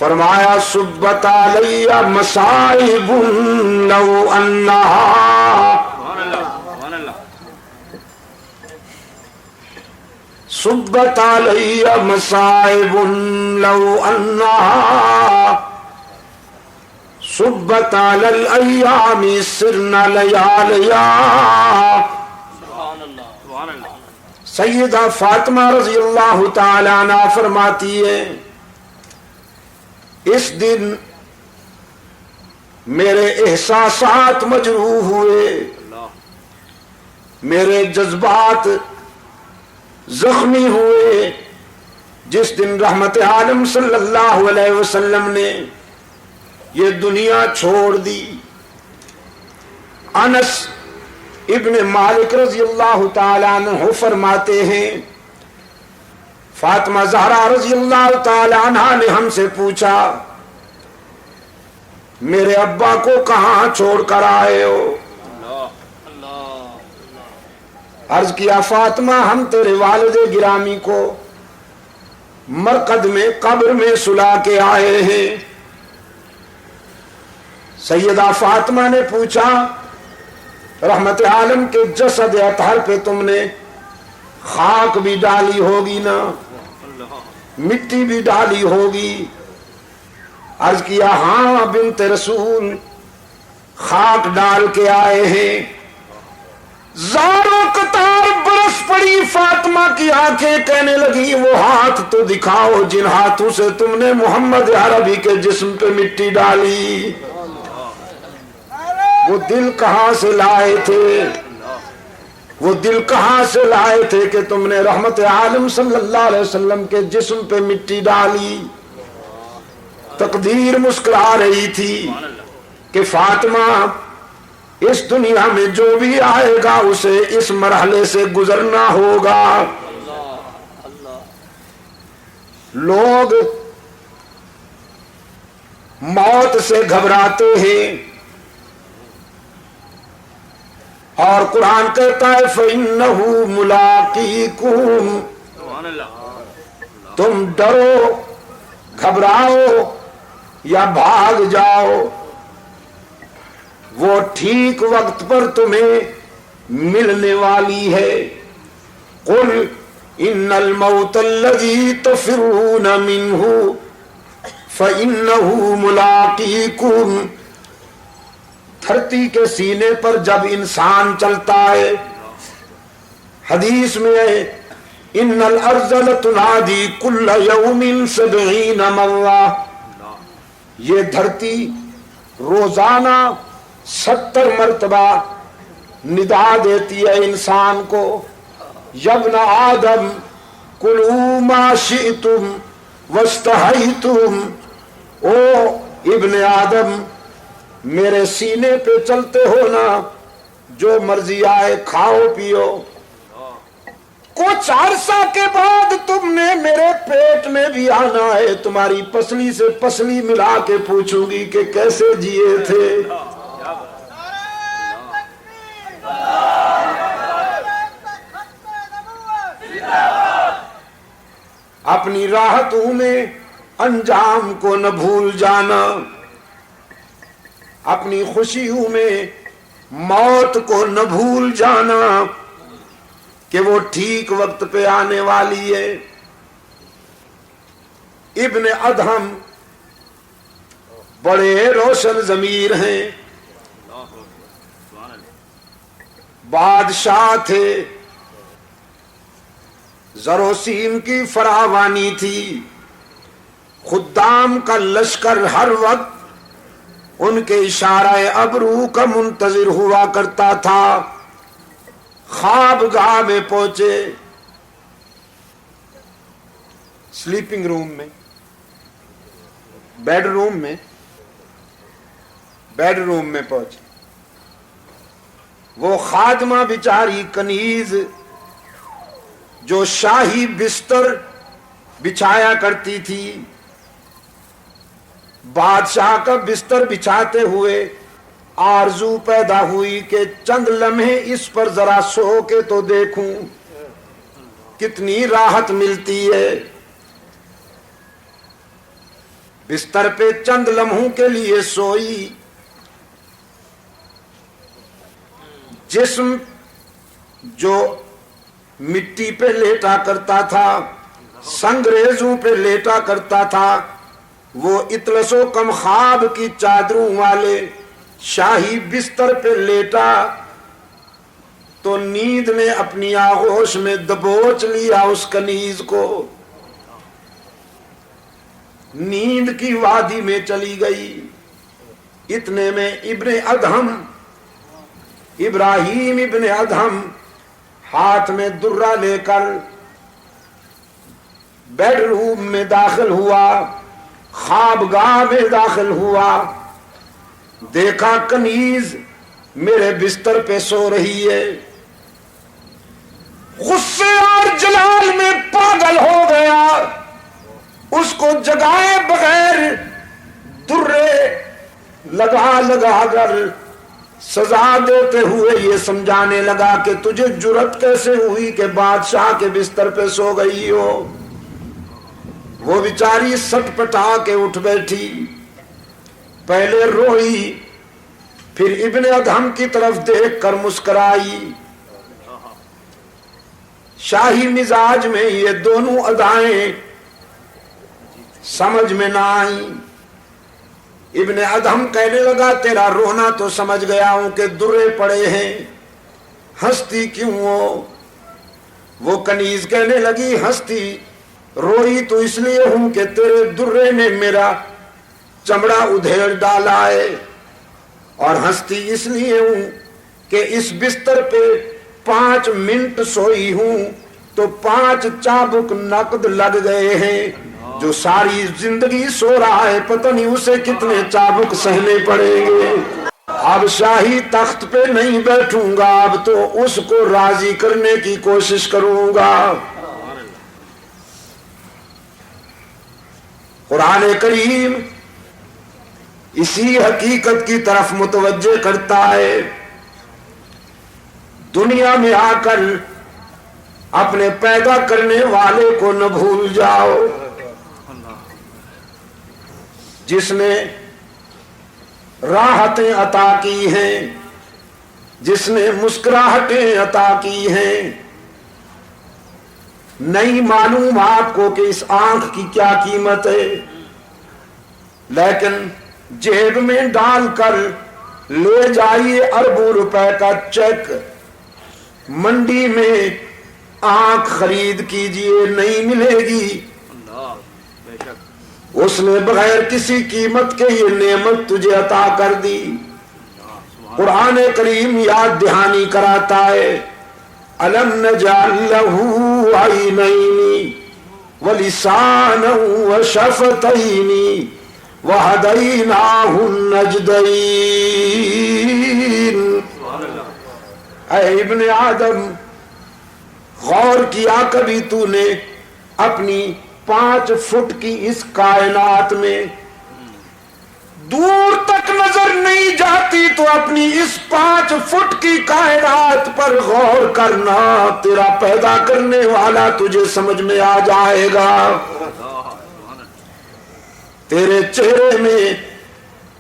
فرمایا سبت علی مصائب لو انہا سبت علی مصائب لو انہا سبت علی الایام سرن لیالیا. سیدہ فاطمہ رضی اللہ تعالی عنہ فرماتی ہے اس دن میرے احساسات مجروح ہوئے، میرے جذبات زخمی ہوئے، جس دن رحمت عالم صلی اللہ علیہ وسلم نے یہ دنیا چھوڑ دی. انس ابن مالک رضی اللہ تعالیٰ عنہ فرماتے ہیں فاطمہ زہرا رضی اللہ تعالیٰ عنہ نے ہم سے پوچھا میرے ابا کو کہاں چھوڑ کر آئے ہو؟ عرض کیا فاطمہ ہم تیرے والد گرامی کو مرقد میں قبر میں سلا کے آئے ہیں. سیدہ فاطمہ نے پوچھا رحمت عالم کے جسد اطہر پہ تم نے خاک بھی ڈالی ہوگی نا، مٹی بھی ڈالی ہوگی؟ عرض کیا ہاں بنت رسول خاک ڈال کے آئے ہیں. زاروں قطار برس پڑی فاطمہ کی آنکھیں، کہنے لگی وہ ہاتھ تو دکھاؤ جن ہاتھوں سے تم نے محمد عربی کے جسم پہ مٹی ڈالی. وہ دل کہاں سے لائے تھے، وہ دل کہاں سے لائے تھے کہ تم نے رحمت عالم صلی اللہ علیہ وسلم کے جسم پہ مٹی ڈالی؟ تقدیر مسکرا رہی تھی کہ فاطمہ اس دنیا میں جو بھی آئے گا اسے اس مرحلے سے گزرنا ہوگا. لوگ موت سے گھبراتے ہیں اور قرآن کہتا ہے فَإِنَّهُ مُلَاقِيكُمْ. تم ڈرو، گھبراؤ یا بھاگ جاؤ، وہ ٹھیک وقت پر تمہیں ملنے والی ہے. قُلْ إِنَّ الْمَوْتَ الَّذِي تَفِرُّونَ مِنْهُ فَإِنَّهُ مُلَاقِيكُمْ. دھرتی کے سینے پر جب انسان چلتا ہے، حدیث میں ہے ان الارض لتنادی کل یوم 70 مرہ. یہ دھرتی روزانہ 70 مرتبہ ندا دیتی ہے انسان کو، یابن آدم کلوا ما شئتم واستحیتم. او ابن آدم میرے سینے پہ چلتے ہو نا، جو مرضی آئے کھاؤ پیو. کچھ عرصہ کے بعد تم نے میرے پیٹ میں بھی آنا ہے، تمہاری پسلی سے پسلی ملا کے پوچھوں گی کہ کیسے جیے تھے. اپنی راحتوں میں انجام کو نہ بھول جانا، اپنی خوشیوں میں موت کو نہ بھول جانا کہ وہ ٹھیک وقت پہ آنے والی ہے. ابن ادہم بڑے روشن ضمیر ہیں، بادشاہ تھے، زر و سیم کی فراوانی تھی، خدام کا لشکر ہر وقت ان کے اشارہ ابرو کا منتظر ہوا کرتا تھا. خواب گاہ میں پہنچے، سلیپنگ روم میں، بیڈ روم میں پہنچے. وہ خادمہ بیچاری کنیز جو شاہی بستر بچھایا کرتی تھی، بادشاہ کا بستر بچھاتے ہوئے آرزو پیدا ہوئی کہ چند لمحے اس پر ذرا سو کے تو دیکھوں کتنی راحت ملتی ہے. بستر پہ چند لمحوں کے لیے سوئی. جسم جو مٹی پہ لیٹا کرتا تھا، سنگریزوں پہ لیٹا کرتا تھا، وہ اطلس و کم خواب کی چادروں والے شاہی بستر پہ لیٹا تو نیند نے اپنی آغوش میں دبوچ لیا اس کنیز کو. نیند کی وادی میں چلی گئی. اتنے میں ابن ادہم، ابراہیم ابن ادہم ہاتھ میں درہ لے کر بیڈ روم میں داخل ہوا، خوابگاہ میں داخل ہوا. دیکھا کنیز میرے بستر پہ سو رہی ہے. غصے اور جلال میں پاگل ہو گیا. اس کو جگائے بغیر درے لگا لگا کر سزا دیتے ہوئے یہ سمجھانے لگا کہ تجھے جرت کیسے ہوئی کہ بادشاہ کے بستر پہ سو گئی ہو. وہ بیچاری سٹ پٹا کے اٹھ بیٹھی. پہلے روئی، پھر ابن ادہم کی طرف دیکھ کر مسکرائی. شاہی مزاج میں یہ دونوں ادائیں سمجھ میں نہ آئیں. ابن ادہم کہنے لگا تیرا رونا تو سمجھ گیا ہوں کہ درے پڑے ہیں، ہنستی کیوں ہو؟ وہ کنیز کہنے لگی ہنستی روئی تو اس لیے ہوں کہ تیرے درے نے میرا چمڑا ادھیڑ ڈالا ہے، اور ہنستی اس لیے ہوں کہ اس بستر پہ 5 منٹ سوئی ہوں تو 5 چابک نقد لگ گئے ہیں. جو ساری زندگی سو رہا ہے پتہ نہیں اسے کتنے چابک سہنے پڑیں گے. اب شاہی تخت پہ نہیں بیٹھوں گا، اب تو اس کو راضی کرنے کی کوشش کروں گا. قرآن کریم اسی حقیقت کی طرف متوجہ کرتا ہے. دنیا میں آ کر اپنے پیدا کرنے والے کو نہ بھول جاؤ، جس نے راحتیں عطا کی ہیں، جس نے مسکراہٹیں عطا کی ہیں. نہیں معلوم آپ کو کہ اس آنکھ کی کیا قیمت ہے، لیکن جیب میں ڈال کر لے جائیے اربوں روپے کا چیک، منڈی میں آنکھ خرید کیجئے نہیں ملے گی. اس نے بغیر کسی قیمت کے یہ نعمت تجھے عطا کر دی. قرآن کریم یاد دہانی کراتا ہے أَلَمْ نَجْعَلْ لَهُ عَيْنَيْنِ وَلِسَانًا وَشَفَتَيْنِ وَهَدَيْنَاهُ النَّجْدَيْنِ. اے ابن آدم، غور کیا کبھی تو نے اپنی 5 فٹ کی اس کائنات میں دور تک نظر نہیں جاتی تو اپنی اس 5 فٹ کی کائنات پر غور کرنا، تیرا پیدا کرنے والا تجھے سمجھ میں آ جائے گا. تیرے چہرے میں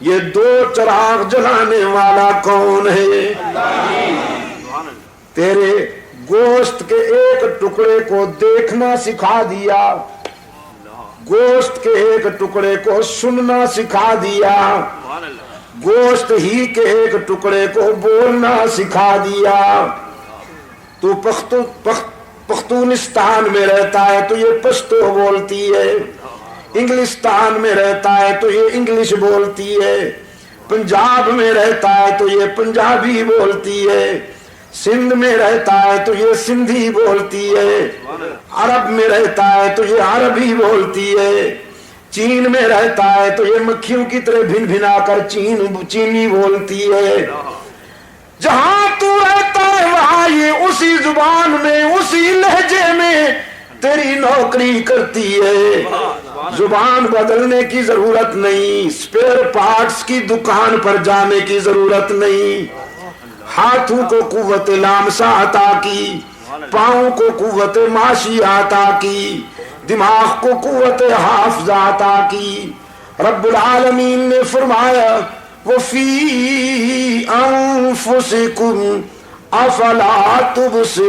یہ 2 چراغ جلانے والا کون ہے؟ تیرے گوشت کے ایک ٹکڑے کو دیکھنا سکھا دیا، گوشت کے ایک ٹکڑے کو سننا سکھا دیا، گوشت ہی کے ایک ٹکڑے کو بولنا سکھا دیا. تو پختونستان میں رہتا ہے تو یہ پشتو بولتی ہے، انگلستان میں رہتا ہے تو یہ انگلش بولتی ہے، پنجاب میں رہتا ہے تو یہ پنجابی بولتی ہے، سندھ میں رہتا ہے تو یہ سندھی بولتی ہے، عرب میں رہتا ہے تو یہ عربی بولتی ہے، چین میں رہتا ہے تو یہ مکھیوں کی طرح بھن بھنا کر چینی بولتی ہے. جہاں تو رہتا ہے وہاں یہ اسی زبان میں اسی لہجے میں تیری نوکری کرتی ہے. زبان بدلنے کی ضرورت نہیں، اسپیئر پارٹس کی دکان پر جانے کی ضرورت نہیں. ہاتھوں کو قوت لامسہ عطا کی، پاؤں کو قوت ماشی عطا کی، دماغ کو قوت حافظہ عطا کی، رب العالمین نے فرمایا وَفِي أَنفُسِكُمْ أَفَلَا تُبْصِرُونَ،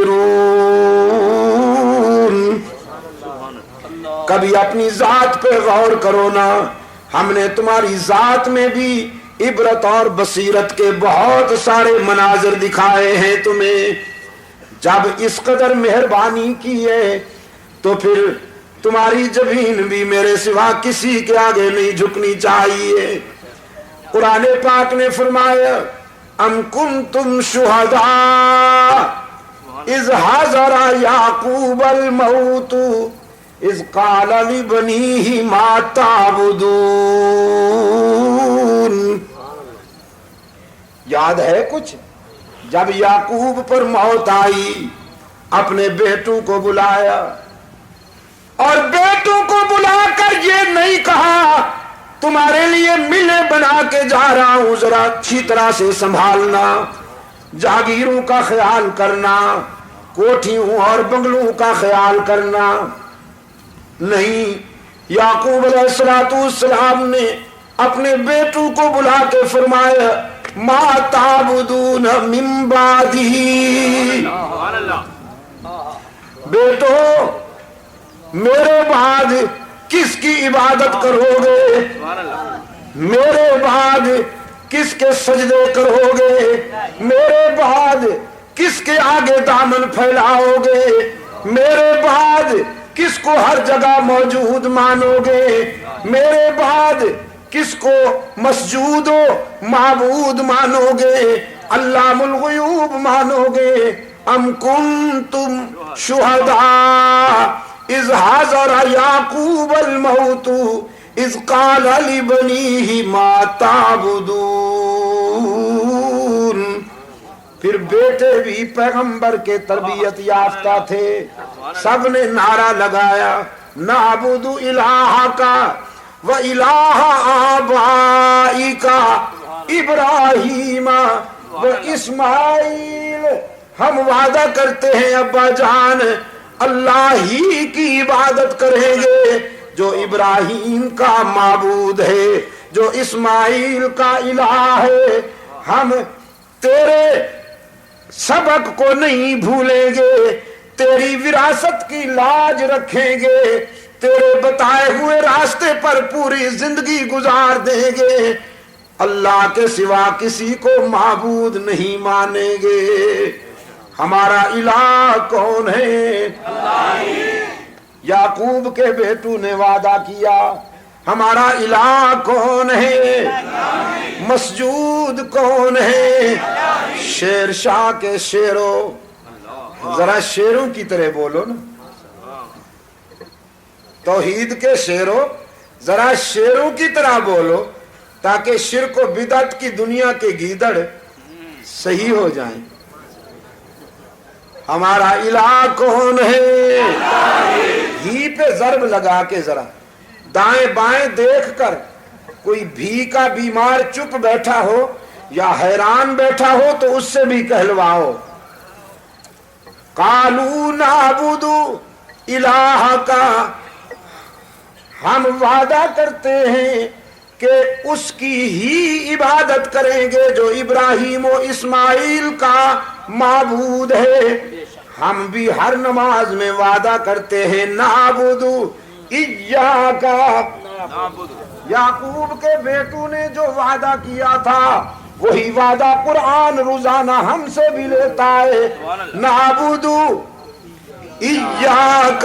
کبھی اپنی ذات پہ غور کرو نا، ہم نے تمہاری ذات میں بھی عبرت اور بصیرت کے بہت سارے مناظر دکھائے ہیں تمہیں۔ جب اس قدر مہربانی کی ہے تو پھر تمہاری جبین بھی میرے سوا کسی کے آگے نہیں جھکنی چاہیے۔ قرآن پاک نے فرمایا ام کنتم شہداء اذ حضر یعقوب الموت اذ قال لبنیہ ما تعبدون، یاد ہے کچھ؟ جب یعقوب پر موت آئی اپنے بیٹوں کو بلایا، اور بیٹوں کو بلا کر یہ نہیں کہا تمہارے لیے ملیں بنا کے جا رہا ہوں، ذرا اچھی طرح سے سنبھالنا، جاگیروں کا خیال کرنا، کوٹھیوں اور بنگلوں کا خیال کرنا۔ نہیں، یعقوب علیہ السلام نے اپنے بیٹوں کو بلا کے فرمایا ما تعبدون من بعدی، بیٹو میرے بعد کس کی عبادت کرو گے، میرے بعد کس کے سجدے کرو گے، میرے بعد کس کے آگے دامن پھیلاؤ گے، میرے بعد کس کو ہر جگہ موجود مانو گے، میرے بعد کس کو مسجود و معبود مانو گے، علام الغیوب مانو گے۔ ام کنتم شہداء اذ حضر یعقوب الموت اذ قال لبنیہ ما تعبدون، پھر بیٹے بھی پیغمبر کے تربیت یافتہ تھے، سب نے نعرہ لگایا نعبد الہک و الہ آبائک ابراہیم و اسماعیل، ہم وعدہ کرتے ہیں ابا جان اللہ ہی کی عبادت کریں گے جو ابراہیم کا معبود ہے، جو اسماعیل کا الہ ہے، ہم تیرے سبق کو نہیں بھولیں گے، تیری وراثت کی لاج رکھیں گے، تیرے بتائے ہوئے راستے پر پوری زندگی گزار دیں گے، اللہ کے سوا کسی کو معبود نہیں مانیں گے۔ ہمارا الہ کون ہے؟ یعقوب کے بیٹوں نے وعدہ کیا ہمارا الہ کون ہے؟ مسجود کون ہے؟ شیر شاہ کے شیرو، ذرا شیروں کی طرح بولو نا، توحید کے شیرو ذرا شیروں کی طرح بولو تاکہ شرک و بدعت کی دنیا کے گیدڑ صحیح ہو جائیں۔ ہمارا الہ کون ہے؟ ہی پہ ضرب لگا کے ذرا دائیں بائیں دیکھ کر کوئی بھی کا بیمار چپ بیٹھا ہو یا حیران بیٹھا ہو تو اس سے بھی کہلواؤ قالوا نعبد الہک، ہم وعدہ کرتے ہیں کہ اس کی ہی عبادت کریں گے جو ابراہیم و اسماعیل کا معبود ہے۔ ہم بھی ہر نماز میں وعدہ کرتے ہیں نعبد ایاک، یعقوب کے بیٹوں نے جو وعدہ کیا تھا وہی وعدہ قرآن روزانہ ہم سے بھی لیتا ہے، نعبد ایاک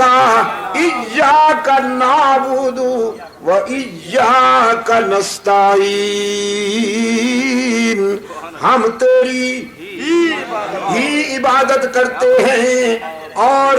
ایاک نعبد و ایاک نستعین، ہم تیری ہی عبادت کرتے ہیں اور